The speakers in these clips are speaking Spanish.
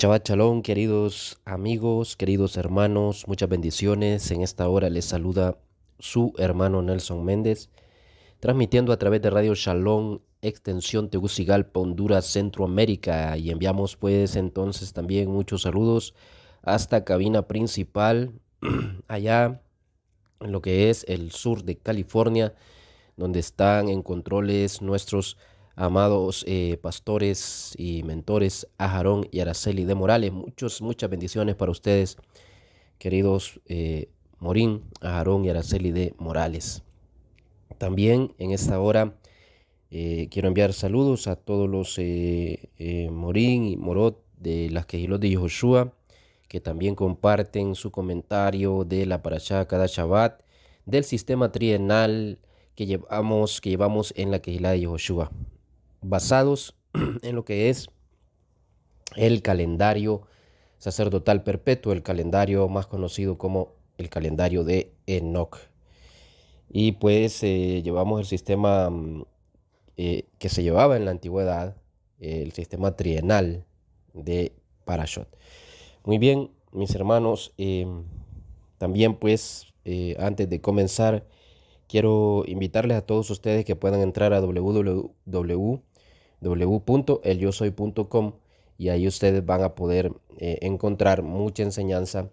Shabbat Shalom, queridos amigos, queridos hermanos, muchas bendiciones. En esta hora les saluda su hermano Nelson Méndez, transmitiendo a través de Radio Shalom, extensión Tegucigalpa, Honduras, Centroamérica. Y enviamos pues entonces también muchos saludos hasta cabina principal, allá en lo que es el sur de California, donde están en controles nuestros amados pastores y mentores Aarón y Araceli de Morales. Muchas bendiciones para ustedes, queridos Morín, Aarón y Araceli de Morales. También en esta hora quiero enviar saludos a todos los Morín y Morot de las Quejilot de Yehoshua, que también comparten su comentario de la Parashá cada Shabbat, del sistema trienal que llevamos en la Quejilá de Yehoshua, basados en lo que es el calendario sacerdotal perpetuo, el calendario más conocido como el calendario de Enoch. Y pues llevamos el sistema que se llevaba en la antigüedad, el sistema trienal de Parashot. Muy bien, mis hermanos, también pues antes de comenzar, quiero invitarles a todos ustedes que puedan entrar a www.elyosoy.com y ahí ustedes van a poder encontrar mucha enseñanza,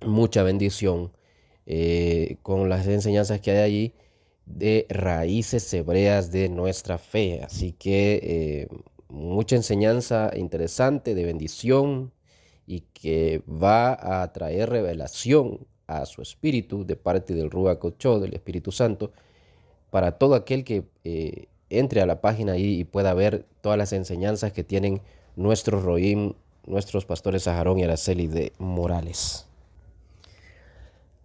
mucha bendición con las enseñanzas que hay allí de raíces hebreas de nuestra fe. Así que mucha enseñanza interesante de bendición y que va a traer revelación a su espíritu de parte del Ruach HaKodesh, del Espíritu Santo, para todo aquel que entre a la página ahí y pueda ver todas las enseñanzas que tienen nuestros Roim, nuestros pastores Aarón y Araceli de Morales.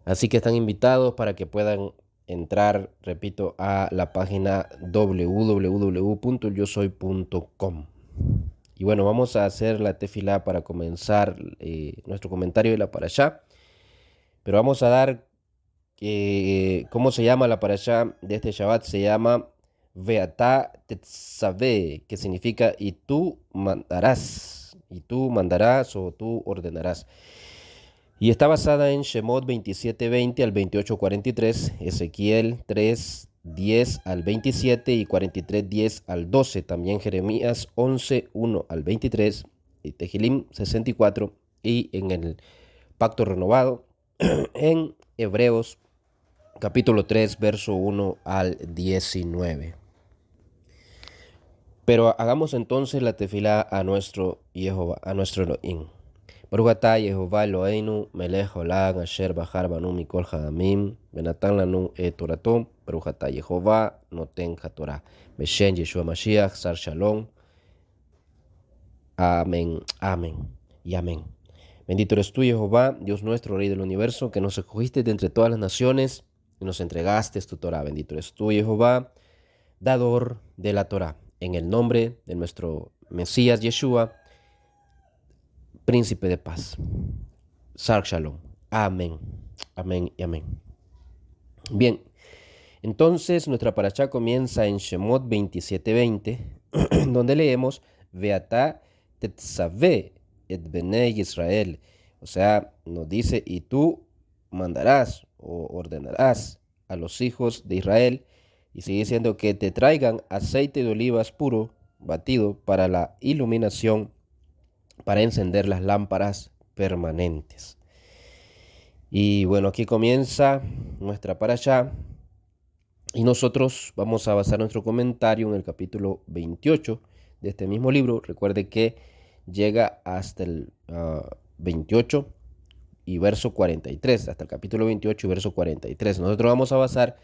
Así que están invitados para que puedan entrar, repito, a la página www.yosoy.com. Y bueno, vamos a hacer la tefilá para comenzar nuestro comentario de la parashá. Pero vamos a dar, ¿cómo se llama la parashá de este Shabbat? Se llama Veatá Tetzaveh, que significa y tú mandarás o tú ordenarás. Y está basada en Shemot 27:20 al 28:43, Ezequiel 3:10 al 27 y 43:10 al 12, también Jeremías 11:1 al 23, y Tehilim 64, y en el Pacto Renovado en Hebreos capítulo 3, verso 1 al 19. Pero hagamos entonces la tefilá a nuestro Jehová, a nuestro Elohim. Baruch atah Yehová Eloheinu melech olam asher bahar banu mikol ha'amim venatan lanu et torato. Baruch atah Yehová noten haTorah beshem Yeshua Mashiach Sar Shalom. Amén, amén y amén. Bendito eres tú, Jehová, Dios nuestro, Rey del universo, que nos escogiste de entre todas las naciones y nos entregaste tu Torah. Bendito eres tú, Jehová, dador de la Torah. En el nombre de nuestro Mesías Yeshua, príncipe de paz. Sar Shalom. Amén. Amén y amén. Bien, entonces nuestra parashá comienza en Shemot 27:20, donde leemos Veatá Tetzaveh et Benei Israel. O sea, nos dice, y tú mandarás o ordenarás a los hijos de Israel, y sigue diciendo que te traigan aceite de olivas puro, batido para la iluminación, para encender las lámparas permanentes. Y bueno, aquí comienza nuestra parashá, y nosotros vamos a basar nuestro comentario en el capítulo 28 de este mismo libro. Recuerde que llega hasta el 28 y verso 43, hasta el capítulo 28 y verso 43. Nosotros vamos a basar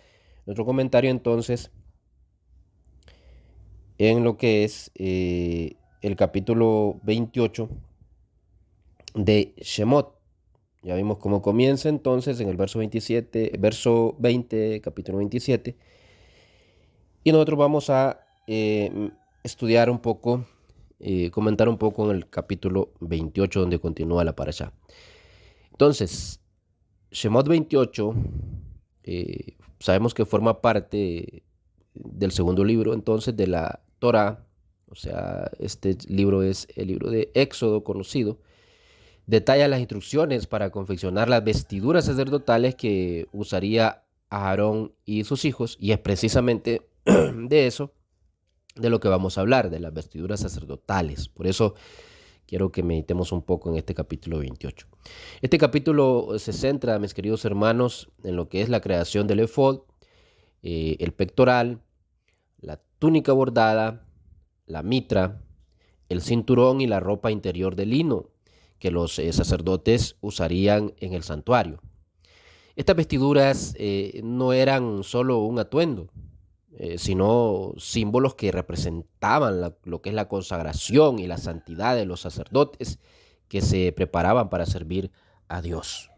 nuestro comentario entonces en lo que es el capítulo 28 de Shemot. Ya vimos cómo comienza entonces en el verso 27, verso 20, capítulo 27. Y nosotros vamos a estudiar un poco, comentar un poco en el capítulo 28, donde continúa la parashá. Entonces, Shemot 28, sabemos que forma parte del segundo libro, entonces, de la Torá, o sea, este libro es el libro de Éxodo conocido, detalla las instrucciones para confeccionar las vestiduras sacerdotales que usaría Aarón y sus hijos, y es precisamente de eso de lo que vamos a hablar, de las vestiduras sacerdotales. Por eso quiero que meditemos un poco en este capítulo 28. Este capítulo se centra, mis queridos hermanos, en lo que es la creación del efod, el pectoral, la túnica bordada, la mitra, el cinturón y la ropa interior de lino que los sacerdotes usarían en el santuario. Estas vestiduras no eran solo un atuendo, sino símbolos que representaban lo que es la consagración y la santidad de los sacerdotes que se preparaban para servir a Dios.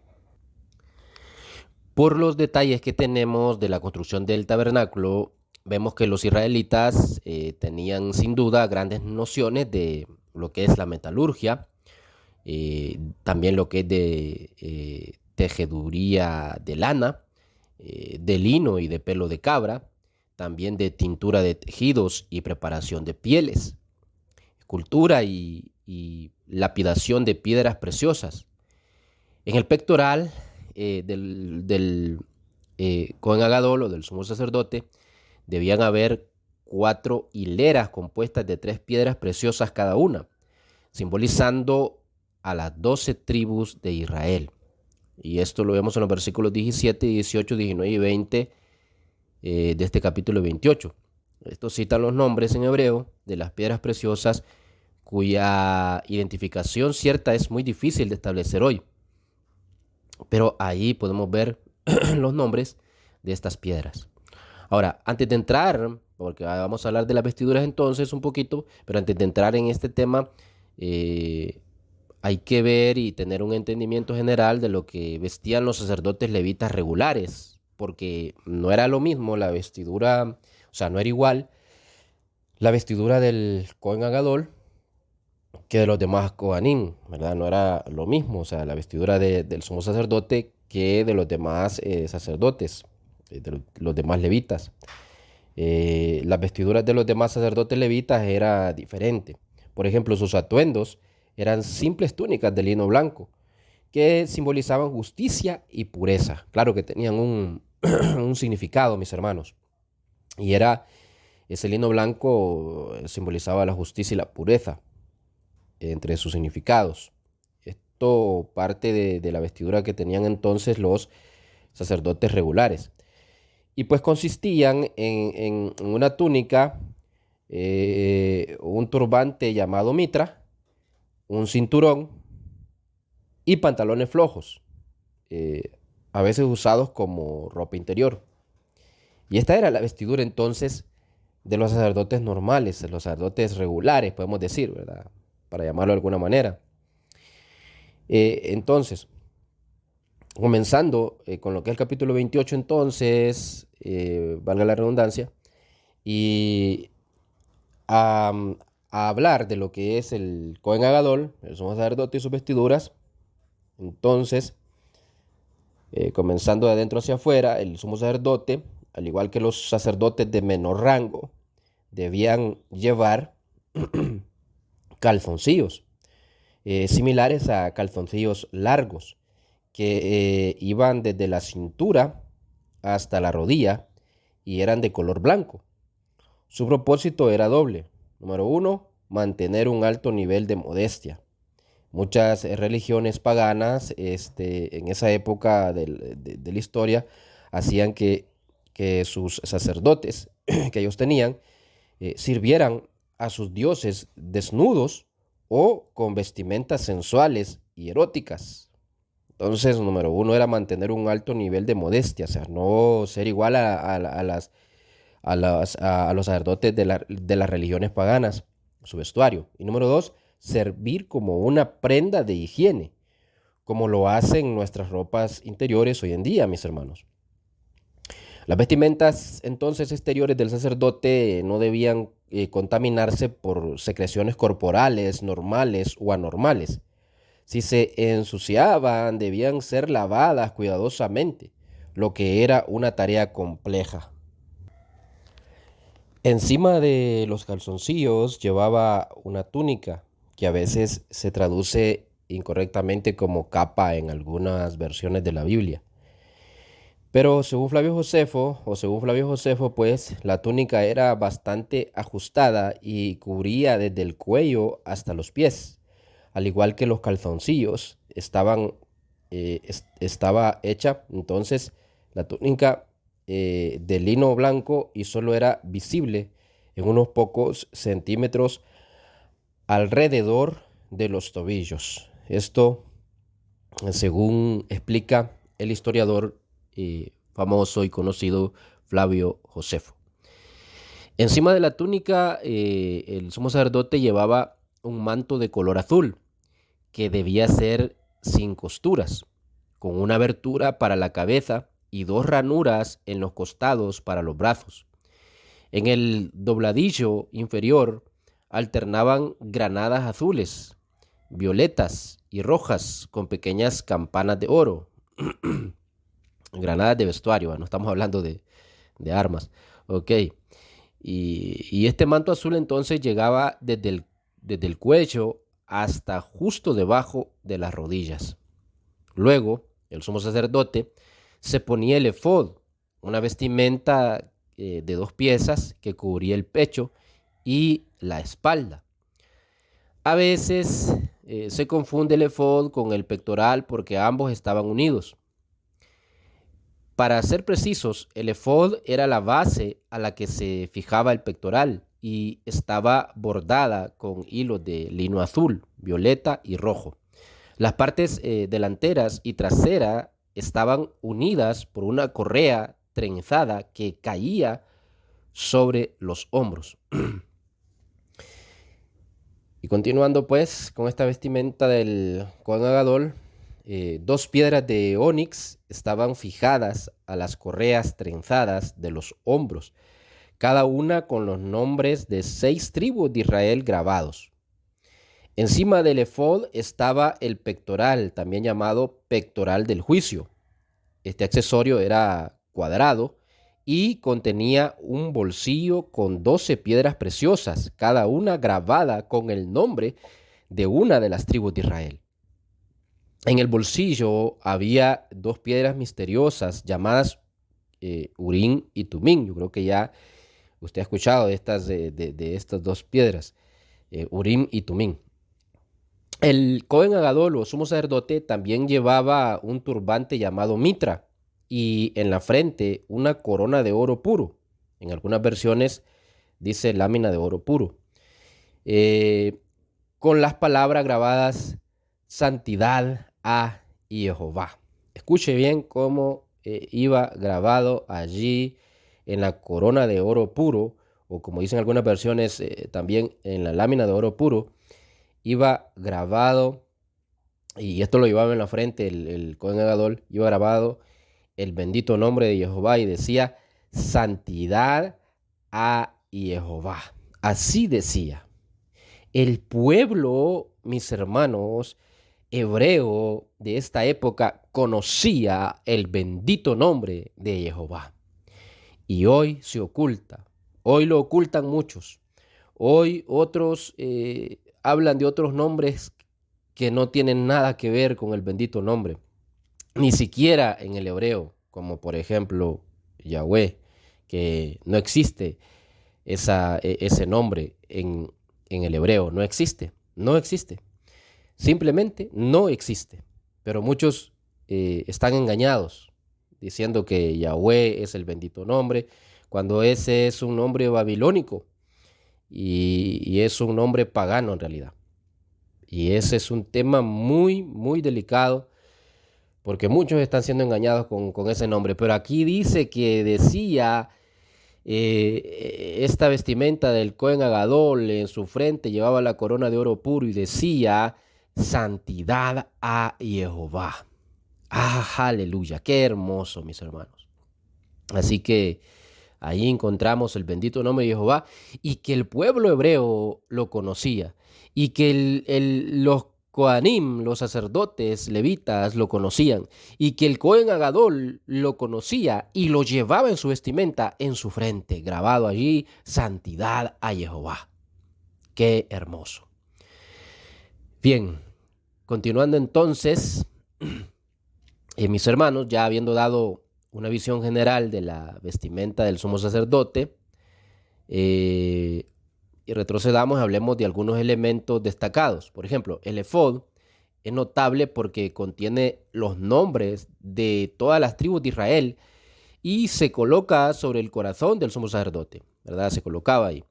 Por los detalles que tenemos de la construcción del tabernáculo, vemos que los israelitas tenían sin duda grandes nociones de lo que es la metalurgia, también lo que es de tejeduría de lana, de lino y de pelo de cabra, también de tintura de tejidos y preparación de pieles, escultura y lapidación de piedras preciosas. En el pectoral del Cohen Agadol o del sumo sacerdote debían haber 4 hileras compuestas de 3 piedras preciosas cada una, simbolizando a las 12 tribus de Israel. Y esto lo vemos en los versículos 17, 18, 19 y 20 de este capítulo 28. Estos citan los nombres en hebreo de las piedras preciosas cuya identificación cierta es muy difícil de establecer hoy. Pero ahí podemos ver los nombres de estas piedras. Ahora, antes de entrar, porque vamos a hablar de las vestiduras entonces un poquito, pero antes de entrar en este tema, hay que ver y tener un entendimiento general de lo que vestían los sacerdotes levitas regulares, porque no era lo mismo la vestidura, o sea, no era igual la vestidura del Cohen Agadol que de los demás Kohanim, ¿verdad? No era lo mismo, o sea, la vestidura del sumo sacerdote que de los demás sacerdotes, de los demás levitas. Las vestiduras de los demás sacerdotes levitas era diferente. Por ejemplo, sus atuendos eran simples túnicas de lino blanco que simbolizaban justicia y pureza. Claro que tenían un significado, mis hermanos. Y era ese lino blanco simbolizaba la justicia y la pureza entre sus significados. Esto parte de la vestidura que tenían entonces los sacerdotes regulares. Y pues consistían en una túnica, un turbante llamado mitra, un cinturón y pantalones flojos, a veces usados como ropa interior. Y esta era la vestidura entonces de los sacerdotes normales, de los sacerdotes regulares, podemos decir, ¿verdad? Para llamarlo de alguna manera. Entonces, comenzando con lo que es el capítulo 28, entonces, valga la redundancia, y a, a hablar de lo que es el Cohen Agadol, el sumo sacerdote y sus vestiduras. Entonces, comenzando de adentro hacia afuera, el sumo sacerdote, al igual que los sacerdotes de menor rango, debían llevar calzoncillos, similares a calzoncillos largos, que iban desde la cintura hasta la rodilla y eran de color blanco. Su propósito era doble. Número uno, mantener un alto nivel de modestia. Muchas religiones paganas en esa época de la historia hacían que sus sacerdotes que ellos tenían sirvieran a sus dioses desnudos o con vestimentas sensuales y eróticas. Entonces, número uno era mantener un alto nivel de modestia, o sea, no ser igual a los sacerdotes de las religiones paganas, su vestuario. Y número dos, servir como una prenda de higiene, como lo hacen nuestras ropas interiores hoy en día, mis hermanos. Las vestimentas entonces exteriores del sacerdote no debían contaminarse por secreciones corporales normales o anormales. Si se ensuciaban, debían ser lavadas cuidadosamente, lo que era una tarea compleja. Encima de los calzoncillos llevaba una túnica, que a veces se traduce incorrectamente como capa en algunas versiones de la Biblia. Pero según Flavio Josefo, pues la túnica era bastante ajustada y cubría desde el cuello hasta los pies, al igual que los calzoncillos estaba hecha entonces la túnica de lino blanco y solo era visible en unos pocos centímetros alrededor de los tobillos. Esto, según explica el historiador famoso y conocido Flavio Josefo. Encima de la túnica, el sumo sacerdote llevaba un manto de color azul que debía ser sin costuras, con una abertura para la cabeza y dos ranuras en los costados para los brazos. En el dobladillo inferior alternaban granadas azules, violetas y rojas con pequeñas campanas de oro. Granadas de vestuario, no estamos hablando de armas. Ok. Y este manto azul entonces llegaba desde el cuello hasta justo debajo de las rodillas. Luego, el sumo sacerdote se ponía el efod, una vestimenta de dos piezas que cubría el pecho y la espalda. A veces se confunde el efod con el pectoral porque ambos estaban unidos. Para ser precisos, el efod era la base a la que se fijaba el pectoral y estaba bordada con hilos de lino azul, violeta y rojo. Las partes delanteras y trasera estaban unidas por una correa trenzada que caía sobre los hombros. Y continuando pues con esta vestimenta del Cohen Agadol, dos piedras de onix estaban fijadas a las correas trenzadas de los hombros, cada una con los nombres de 6 tribus de Israel grabados. Encima del efod estaba el pectoral, también llamado pectoral del juicio. Este accesorio era cuadrado y contenía un bolsillo con 12 piedras preciosas, cada una grabada con el nombre de una de las tribus de Israel. En el bolsillo había dos piedras misteriosas llamadas Urim y Tumim. Yo creo que ya usted ha escuchado de estas dos piedras, Urim y Tumim. El Cohen Agadol o sumo sacerdote también llevaba un turbante llamado mitra y en la frente una corona de oro puro. En algunas versiones dice lámina de oro puro. Eh, con las palabras grabadas santidad a Jehová. Escuche bien cómo iba grabado allí en la corona de oro puro, o como dicen algunas versiones, también en la lámina de oro puro, iba grabado, y esto lo llevaba en la frente, el Cohen Agadol, iba grabado el bendito nombre de Jehová y decía, santidad a Jehová. Así decía. El pueblo, mis hermanos, hebreo de esta época conocía el bendito nombre de Jehová. Y hoy se oculta. Hoy lo ocultan muchos. Hoy otros hablan de otros nombres que no tienen nada que ver con el bendito nombre. Ni siquiera en el hebreo, como por ejemplo Yahweh, que no existe ese nombre en el hebreo, no existe, no existe. Simplemente no existe. Pero muchos están engañados diciendo que Yahweh es el bendito nombre, cuando ese es un nombre babilónico y es un nombre pagano en realidad. Y ese es un tema muy, muy delicado porque muchos están siendo engañados con ese nombre. Pero aquí dice que decía esta vestimenta del Cohen Agadol en su frente llevaba la corona de oro puro y decía santidad a Jehová. Ah, aleluya, qué hermoso, mis hermanos. Así que ahí encontramos el bendito nombre de Jehová y que el pueblo hebreo lo conocía y que los Coanim, los sacerdotes levitas, lo conocían, y que el Cohen Agadol lo conocía y lo llevaba en su vestimenta, en su frente, grabado allí, santidad a Jehová. ¡Qué hermoso! Bien, continuando entonces, mis hermanos, ya habiendo dado una visión general de la vestimenta del sumo sacerdote, y retrocedamos y hablemos de algunos elementos destacados. Por ejemplo, el efod es notable porque contiene los nombres de todas las tribus de Israel y se coloca sobre el corazón del sumo sacerdote, ¿verdad? Se colocaba ahí.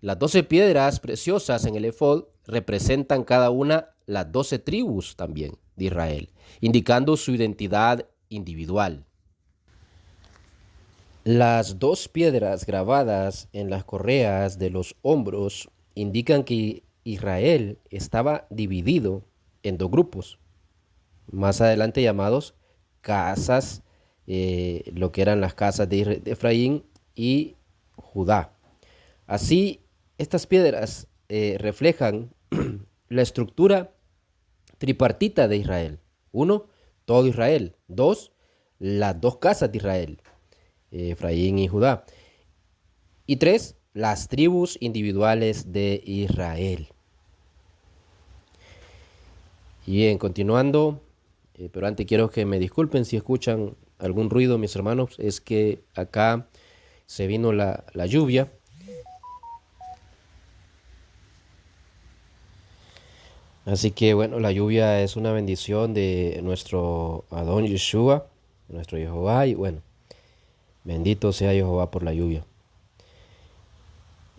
Las 12 piedras preciosas en el efod representan cada una las 12 tribus también de Israel, indicando su identidad individual. Las 2 piedras grabadas en las correas de los hombros indican que Israel estaba dividido en 2 grupos, más adelante llamados casas, lo que eran las casas de Efraín y Judá. Así, estas piedras reflejan la estructura tripartita de Israel. 1, todo Israel. 2, las 2 casas de Israel, Efraín y Judá. Y 3, las tribus individuales de Israel. Y bien, continuando, pero antes quiero que me disculpen si escuchan algún ruido, mis hermanos. Es que acá se vino la lluvia. Así que bueno, la lluvia es una bendición de nuestro Adón Yeshua, nuestro Jehová, y bueno, bendito sea Jehová por la lluvia.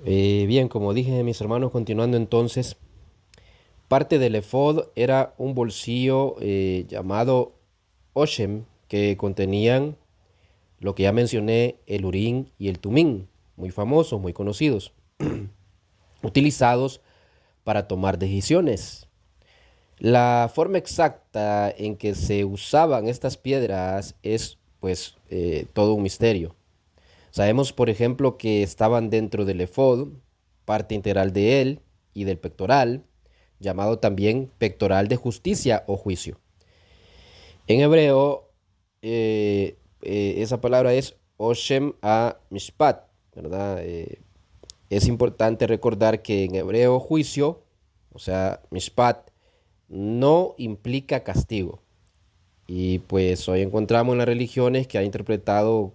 Bien, como dije, mis hermanos, continuando entonces, parte del efod era un bolsillo llamado Oshem, que contenían lo que ya mencioné, el Urim y el Tumim, muy famosos, muy conocidos, utilizados para tomar decisiones. La forma exacta en que se usaban estas piedras es pues todo un misterio. Sabemos, por ejemplo, que estaban dentro del efod, parte integral de él y del pectoral, llamado también pectoral de justicia o juicio. En hebreo, esa palabra es Oshem a Mishpat, ¿verdad? Es importante recordar que en hebreo juicio, o sea, Mishpat, no implica castigo. Y pues hoy encontramos en las religiones que ha interpretado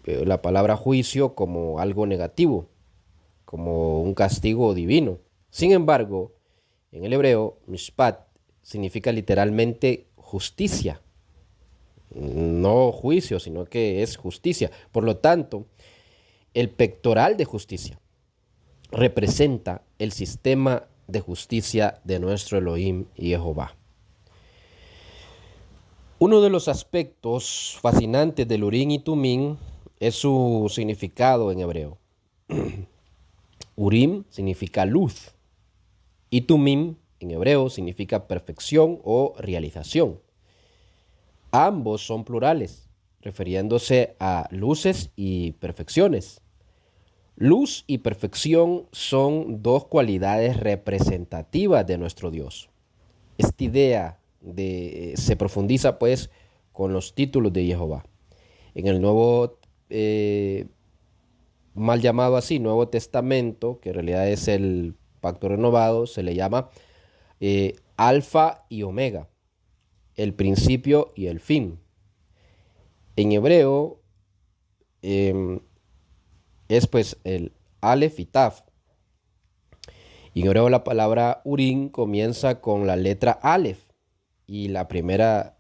la palabra juicio como algo negativo, como un castigo divino. Sin embargo, en el hebreo, mishpat significa literalmente justicia, no juicio, sino que es justicia. Por lo tanto, el pectoral de justicia representa el sistema de justicia de nuestro Elohim y Jehová. Uno de los aspectos fascinantes del Urim y Tumim es su significado en hebreo. Urim significa luz y Tumim en hebreo significa perfección o realización. Ambos son plurales, refiriéndose a luces y perfecciones. Luz y perfección son 2 cualidades representativas de nuestro Dios. Esta idea se profundiza pues con los títulos de Jehová. En el nuevo, mal llamado así, Nuevo Testamento, que en realidad es el Pacto Renovado, se le llama Alfa y Omega, el principio y el fin. En hebreo es pues el Aleph y Taf. Y en hebreo la palabra Urim comienza con la letra Aleph. Y la primera,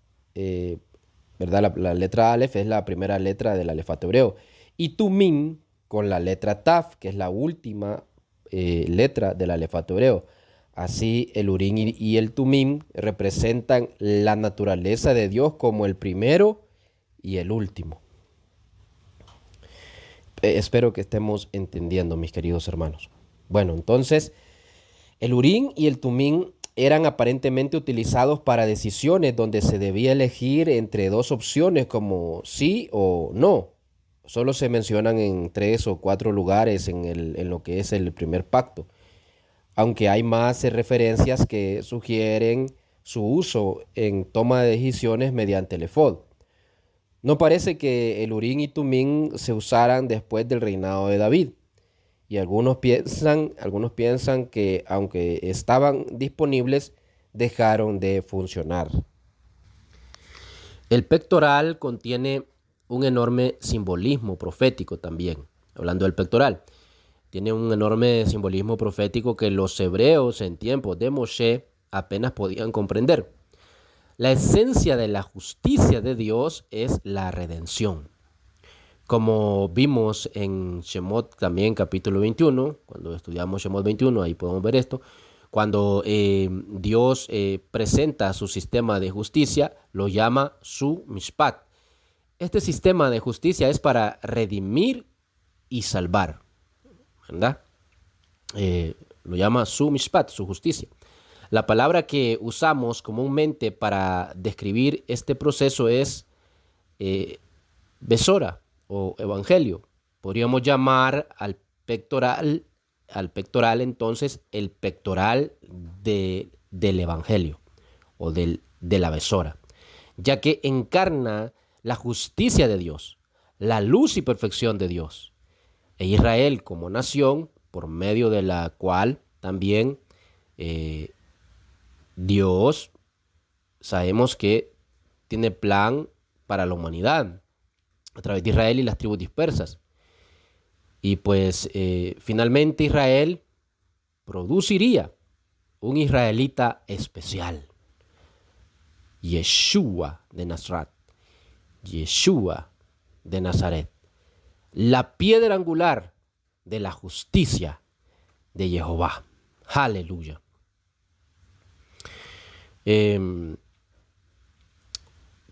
¿verdad? La letra Aleph es la primera letra del alefato hebreo. Y Tumim con la letra Taf, que es la última letra del alefato hebreo. Así el Urim y el Tumim representan la naturaleza de Dios como el primero y el último. Espero que estemos entendiendo, mis queridos hermanos. Bueno, entonces, el Urim y el Tumim eran aparentemente utilizados para decisiones donde se debía elegir entre 2 opciones como sí o no. Solo se mencionan en 3 o 4 lugares en lo que es el primer pacto. aunque hay más referencias que sugieren su uso en toma de decisiones mediante el efod. No parece que el Urim y Tumim se usaran después del reinado de David. Y algunos piensan que aunque estaban disponibles, dejaron de funcionar. El pectoral contiene un enorme simbolismo profético también. Hablando del pectoral, tiene un enorme simbolismo profético que los hebreos en tiempos de Moshe apenas podían comprender. La esencia de la justicia de Dios es la redención. Como vimos en Shemot también capítulo 21, cuando estudiamos Shemot 21, ahí podemos ver esto, cuando Dios presenta su sistema de justicia, lo llama su mishpat. Este sistema de justicia es para redimir y salvar, ¿verdad? Lo llama su mishpat, su justicia. La palabra que usamos comúnmente para describir este proceso es besora o evangelio. Podríamos llamar al pectoral entonces el pectoral del evangelio o de la besora, ya que encarna la justicia de Dios, la luz y perfección de Dios, e Israel como nación, por medio de la cual también Dios sabemos que tiene plan para la humanidad a través de Israel y las tribus dispersas. Y pues finalmente Israel produciría un israelita especial, Yeshua de Nazaret, Yeshua de Nazaret, la piedra angular de la justicia de Jehová. Aleluya.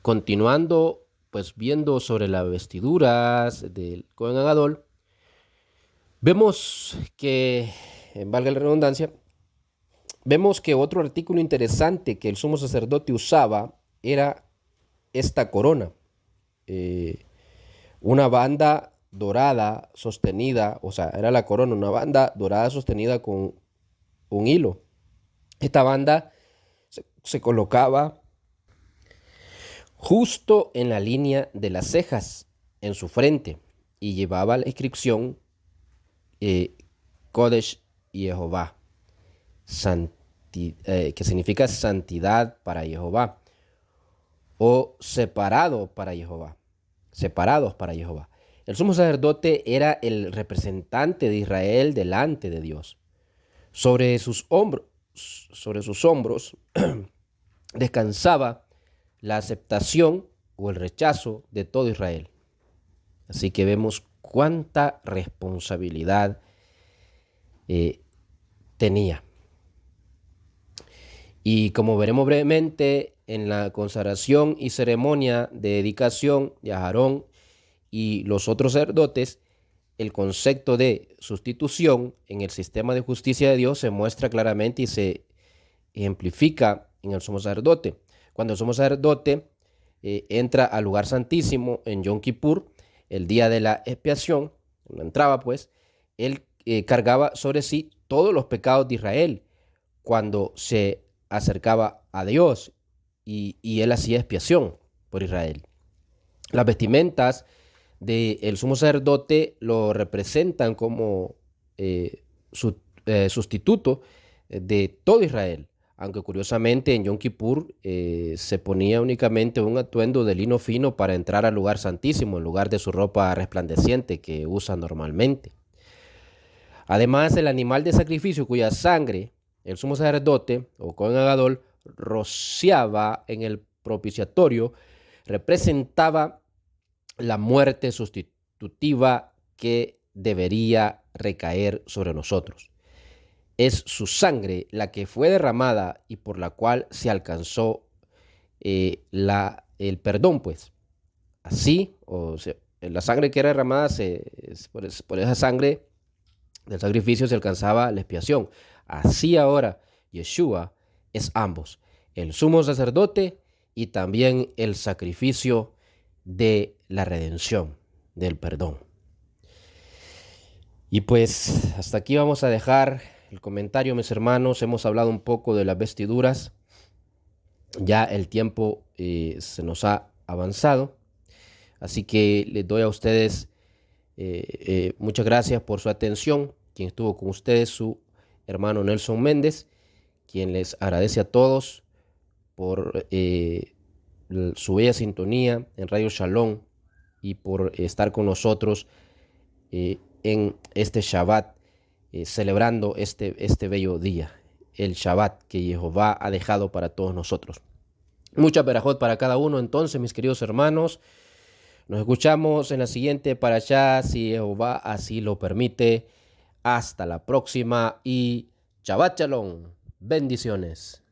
Continuando, pues viendo sobre las vestiduras del Cohen Gadol, vemos que, valga la redundancia, vemos que otro artículo interesante que el sumo sacerdote usaba era esta corona, una banda dorada sostenida, o sea, era la corona, una banda dorada sostenida con un hilo. Esta banda se colocaba justo en la línea de las cejas, en su frente, y llevaba la inscripción Kodesh Jehová, que significa santidad para Jehová, o separado para Jehová, separados para Jehová. El sumo sacerdote era el representante de Israel delante de Dios. Sobre sus hombros descansaba la aceptación o el rechazo de todo Israel. Así que vemos cuánta responsabilidad tenía. Y como veremos brevemente en la consagración y ceremonia de dedicación de Aarón y los otros sacerdotes, el concepto de sustitución en el sistema de justicia de Dios se muestra claramente y se ejemplifica en el sumo sacerdote. Cuando el sumo sacerdote entra al lugar santísimo en Yom Kippur, el día de la expiación, cuando entraba pues, él cargaba sobre sí todos los pecados de Israel cuando se acercaba a Dios y él hacía expiación por Israel. Las vestimentas del sumo sacerdote lo representan como sustituto de todo Israel, aunque curiosamente en Yom Kippur se ponía únicamente un atuendo de lino fino para entrar al lugar santísimo en lugar de su ropa resplandeciente que usa normalmente. Además, el animal de sacrificio cuya sangre el sumo sacerdote o Cohen Gadol rociaba en el propiciatorio representaba la muerte sustitutiva que debería recaer sobre nosotros. Es su sangre la que fue derramada y por la cual se alcanzó el perdón, pues. Así, o sea, la sangre que era derramada, por esa sangre del sacrificio se alcanzaba la expiación. Así ahora Yeshua es ambos, el sumo sacerdote y también el sacrificio de la redención, del perdón. Y pues hasta aquí vamos a dejar el comentario, mis hermanos. Hemos hablado un poco de las vestiduras. Ya el tiempo se nos ha avanzado. Así que les doy a ustedes muchas gracias por su atención. Quien estuvo con ustedes, su hermano Nelson Méndez, quien les agradece a todos por su bella sintonía en Radio Shalom y por estar con nosotros en este Shabbat, celebrando este bello día, el Shabbat que Jehová ha dejado para todos nosotros. Mucha berajot para cada uno. Entonces, mis queridos hermanos, nos escuchamos en la siguiente parashá, si Jehová así lo permite. Hasta la próxima y Shabbat Shalom. Bendiciones.